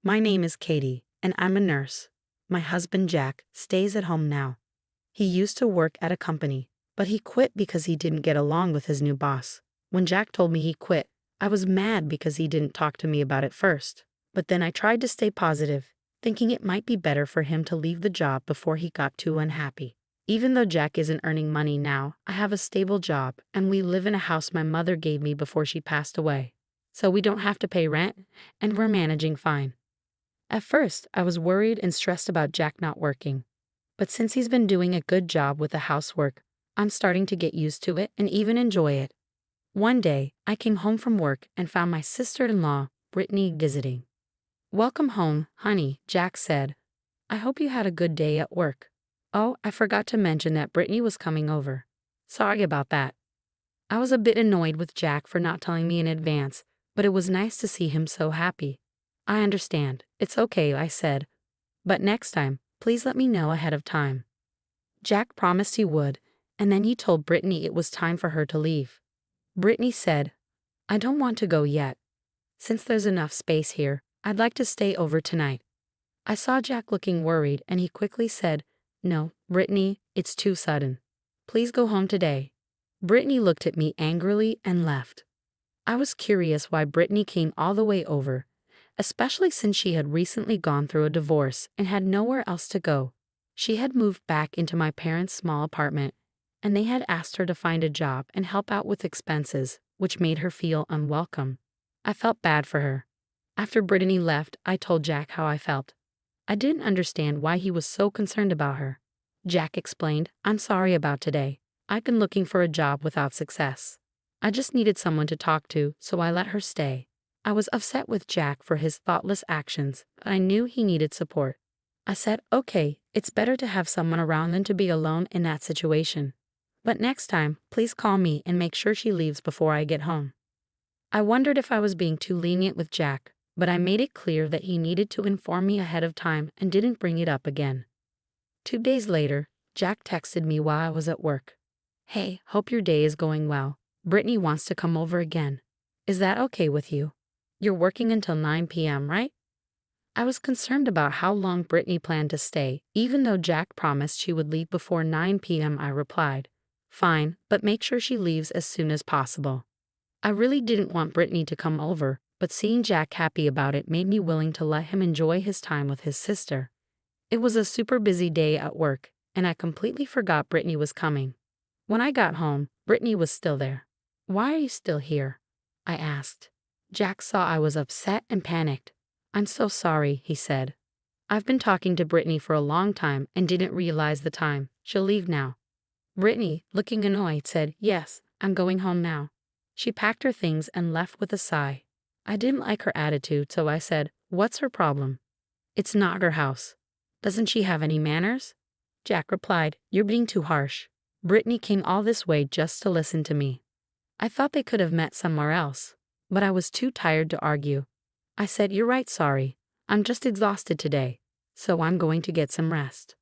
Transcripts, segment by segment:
My name is Katie, and I'm a nurse. My husband Jack stays at home now. He used to work at a company, but he quit because he didn't get along with his new boss. When Jack told me he quit, I was mad because he didn't talk to me about it first. But then I tried to stay positive, thinking it might be better for him to leave the job before he got too unhappy. Even though Jack isn't earning money now, I have a stable job, and we live in a house my mother gave me before she passed away. So we don't have to pay rent, and we're managing fine. At first, I was worried and stressed about Jack not working. But since he's been doing a good job with the housework, I'm starting to get used to it and even enjoy it. One day, I came home from work and found my sister-in-law, Brittany, visiting. "Welcome home, honey," Jack said. "I hope you had a good day at work." Oh, I forgot to mention that Brittany was coming over. Sorry about that. I was a bit annoyed with Jack for not telling me in advance, but it was nice to see him so happy. "I understand. It's okay," I said. "But next time, please let me know ahead of time." Jack promised he would, and then he told Brittany it was time for her to leave. Brittany said, "I don't want to go yet. Since there's enough space here, I'd like to stay over tonight." I saw Jack looking worried, and he quickly said, "No, Brittany, it's too sudden. Please go home today." Brittany looked at me angrily and left. I was curious why Brittany came all the way over, especially since she had recently gone through a divorce and had nowhere else to go. She had moved back into my parents' small apartment, and they had asked her to find a job and help out with expenses, which made her feel unwelcome. I felt bad for her. After Brittany left, I told Jack how I felt. I didn't understand why he was so concerned about her. Jack explained, "I'm sorry about today. I've been looking for a job without success. I just needed someone to talk to, so I let her stay." I was upset with Jack for his thoughtless actions, but I knew he needed support. I said, "Okay, it's better to have someone around than to be alone in that situation. But next time, please call me and make sure she leaves before I get home." I wondered if I was being too lenient with Jack, but I made it clear that he needed to inform me ahead of time and didn't bring it up again. 2 days later, Jack texted me while I was at work. "Hey, hope your day is going well. Brittany wants to come over again. Is that okay with you? You're working until 9 p.m., right?" I was concerned about how long Brittany planned to stay. Even though Jack promised she would leave before 9 p.m., I replied, "Fine, but make sure she leaves as soon as possible." I really didn't want Brittany to come over, but seeing Jack happy about it made me willing to let him enjoy his time with his sister. It was a super busy day at work, and I completely forgot Brittany was coming. When I got home, Brittany was still there. "Why are you still here?" I asked. Jack saw I was upset and panicked. "I'm so sorry," he said. "I've been talking to Brittany for a long time and didn't realize the time. She'll leave now." Brittany, looking annoyed, said, "Yes, I'm going home now." She packed her things and left with a sigh. I didn't like her attitude, so I said, "What's her problem?" "It's not her house. Doesn't she have any manners?" Jack replied, "You're being too harsh. Brittany came all this way just to listen to me." I thought they could have met somewhere else, but I was too tired to argue. I said, "You're right, sorry. I'm just exhausted today, so I'm going to get some rest."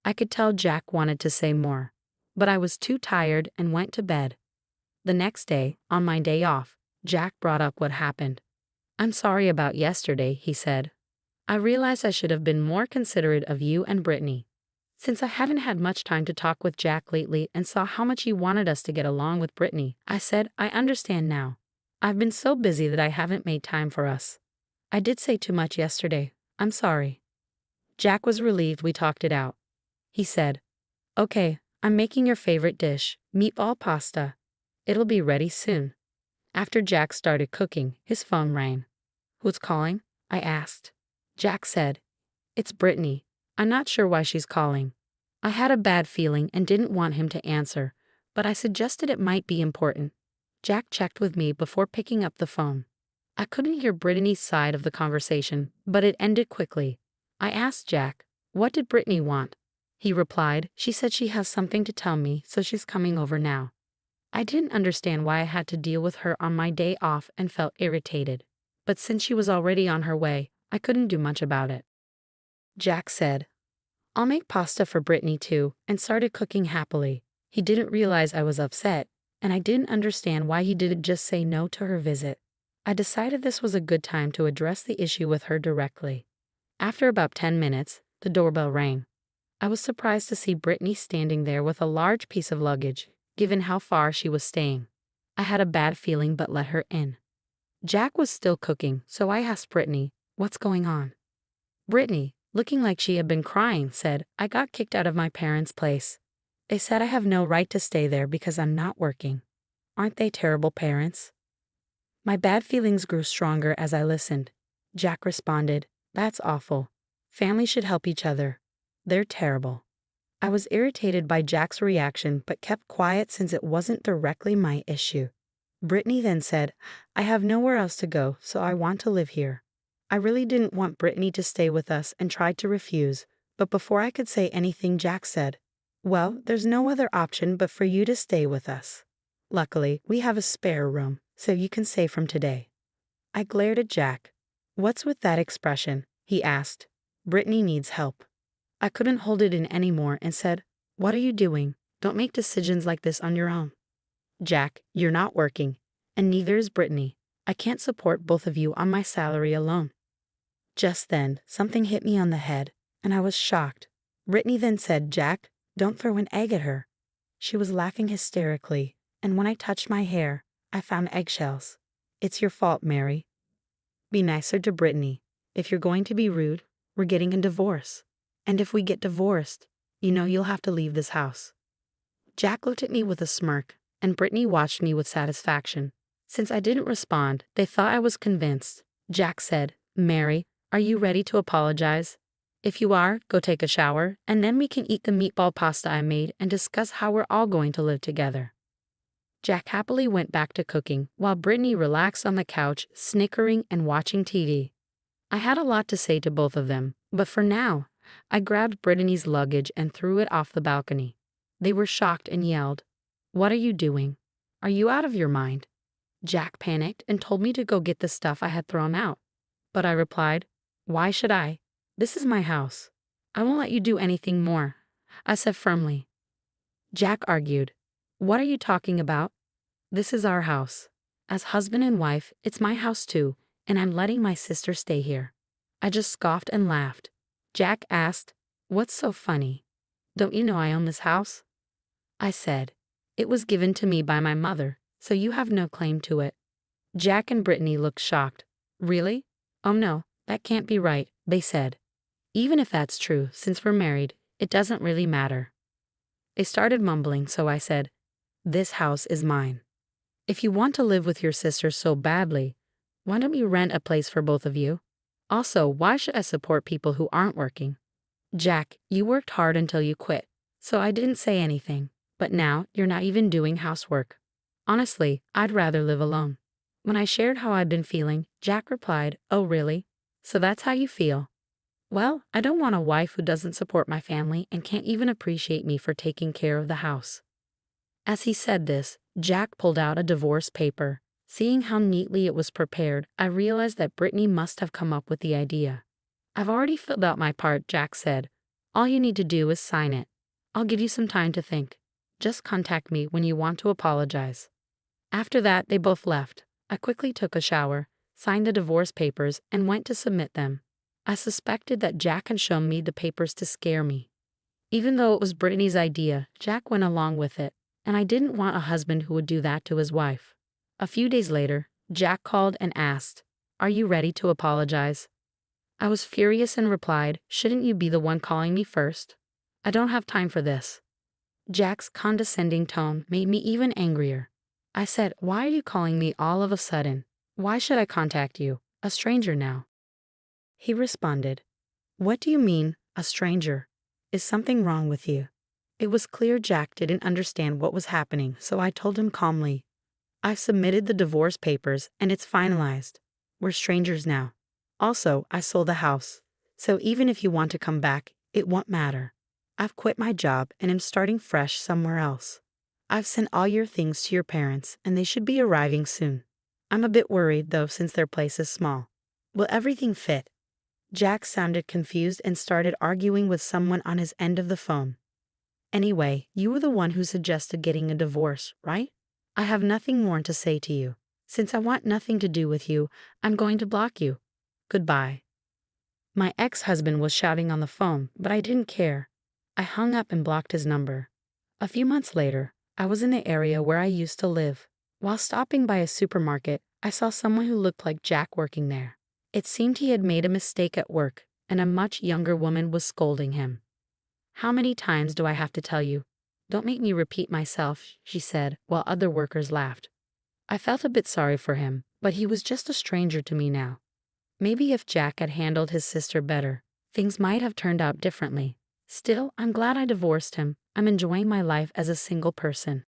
I could tell Jack wanted to say more, but I was too tired and went to bed. The next day, on my day off, Jack brought up what happened. "I'm sorry about yesterday," he said. "I realized I should have been more considerate of you and Brittany." Since I haven't had much time to talk with Jack lately and saw how much he wanted us to get along with Brittany, I said, "I understand now. I've been so busy that I haven't made time for us. I did say too much yesterday. I'm sorry." Jack was relieved we talked it out. He said, "Okay, I'm making your favorite dish, meatball pasta. It'll be ready soon." After Jack started cooking, his phone rang. "Who's calling?" I asked. Jack said, "It's Brittany. I'm not sure why she's calling." I had a bad feeling and didn't want him to answer, but I suggested it might be important. Jack checked with me before picking up the phone. I couldn't hear Brittany's side of the conversation, but it ended quickly. I asked Jack, "What did Brittany want?" He replied, "She said she has something to tell me, so she's coming over now." I didn't understand why I had to deal with her on my day off and felt irritated. But since she was already on her way, I couldn't do much about it. Jack said, "I'll make pasta for Brittany too," and started cooking happily. He didn't realize I was upset, and I didn't understand why he didn't just say no to her visit. I decided this was a good time to address the issue with her directly. After about 10 minutes, the doorbell rang. I was surprised to see Brittany standing there with a large piece of luggage, given how far she was staying. I had a bad feeling but let her in. Jack was still cooking, so I asked Brittany, "What's going on?" Brittany, looking like she had been crying, said, "I got kicked out of my parents' place. They said I have no right to stay there because I'm not working. Aren't they terrible parents?" My bad feelings grew stronger as I listened. Jack responded, "That's awful. Families should help each other. They're terrible." I was irritated by Jack's reaction but kept quiet since it wasn't directly my issue. Brittany then said, "I have nowhere else to go, so I want to live here." I really didn't want Brittany to stay with us and tried to refuse, but before I could say anything, Jack said, "Well, there's no other option but for you to stay with us. Luckily, we have a spare room, so you can stay from today." I glared at Jack. "What's with that expression?" he asked. "Brittany needs help." I couldn't hold it in anymore and said, "What are you doing? Don't make decisions like this on your own." "Jack, you're not working, and neither is Brittany. I can't support both of you on my salary alone." Just then, something hit me on the head, and I was shocked. Brittany then said, "Jack, don't throw an egg at her." She was laughing hysterically, and when I touched my hair, I found eggshells. "It's your fault, Mary. Be nicer to Brittany. If you're going to be rude, we're getting a divorce. And if we get divorced, you'll have to leave this house." Jack looked at me with a smirk, and Brittany watched me with satisfaction. Since I didn't respond, they thought I was convinced. Jack said, "Mary, are you ready to apologize? If you are, go take a shower, and then we can eat the meatball pasta I made and discuss how we're all going to live together." Jack happily went back to cooking, while Brittany relaxed on the couch, snickering and watching TV. I had a lot to say to both of them, but for now, I grabbed Brittany's luggage and threw it off the balcony. They were shocked and yelled, "What are you doing? Are you out of your mind?" Jack panicked and told me to go get the stuff I had thrown out. But I replied, "Why should I? This is my house. I won't let you do anything more," I said firmly. Jack argued, "What are you talking about? This is our house. As husband and wife, it's my house too, and I'm letting my sister stay here." I just scoffed and laughed. Jack asked, "What's so funny? Don't you know I own this house?" I said, "It was given to me by my mother, so you have no claim to it." Jack and Brittany looked shocked. "Really? Oh no, that can't be right," they said. "Even if that's true, since we're married, it doesn't really matter." They started mumbling, so I said, "This house is mine. If you want to live with your sister so badly, why don't you rent a place for both of you? Also, why should I support people who aren't working? Jack, you worked hard until you quit, so I didn't say anything, but now you're not even doing housework. Honestly, I'd rather live alone." When I shared how I'd been feeling, Jack replied, "Oh really? So that's how you feel? Well, I don't want a wife who doesn't support my family and can't even appreciate me for taking care of the house." As he said this, Jack pulled out a divorce paper. Seeing how neatly it was prepared, I realized that Brittany must have come up with the idea. "I've already filled out my part," Jack said. "All you need to do is sign it. I'll give you some time to think. Just contact me when you want to apologize." After that, they both left. I quickly took a shower, signed the divorce papers, and went to submit them. I suspected that Jack had shown me the papers to scare me. Even though it was Brittany's idea, Jack went along with it, and I didn't want a husband who would do that to his wife. A few days later, Jack called and asked, "Are you ready to apologize?" I was furious and replied, "Shouldn't you be the one calling me first? I don't have time for this." Jack's condescending tone made me even angrier. I said, "Why are you calling me all of a sudden? Why should I contact you, a stranger now?" He responded, "What do you mean, a stranger? Is something wrong with you?" It was clear Jack didn't understand what was happening, so I told him calmly, "I've submitted the divorce papers and it's finalized. We're strangers now. Also, I sold the house, so even if you want to come back, it won't matter. I've quit my job and am starting fresh somewhere else. I've sent all your things to your parents and they should be arriving soon. I'm a bit worried though since their place is small. Will everything fit?" Jack sounded confused and started arguing with someone on his end of the phone. "Anyway, you were the one who suggested getting a divorce, right? I have nothing more to say to you. Since I want nothing to do with you, I'm going to block you. Goodbye. My ex-husband was shouting on the phone, but I didn't care. I hung up and blocked his number. A few months later, I was in the area where I used to live. While stopping by a supermarket, I saw someone who looked like Jack working there. It seemed he had made a mistake at work, and a much younger woman was scolding him. "How many times do I have to tell you? Don't make me repeat myself," she said, while other workers laughed. I felt a bit sorry for him, but he was just a stranger to me now. Maybe if Jack had handled his sister better, things might have turned out differently. Still, I'm glad I divorced him. I'm enjoying my life as a single person.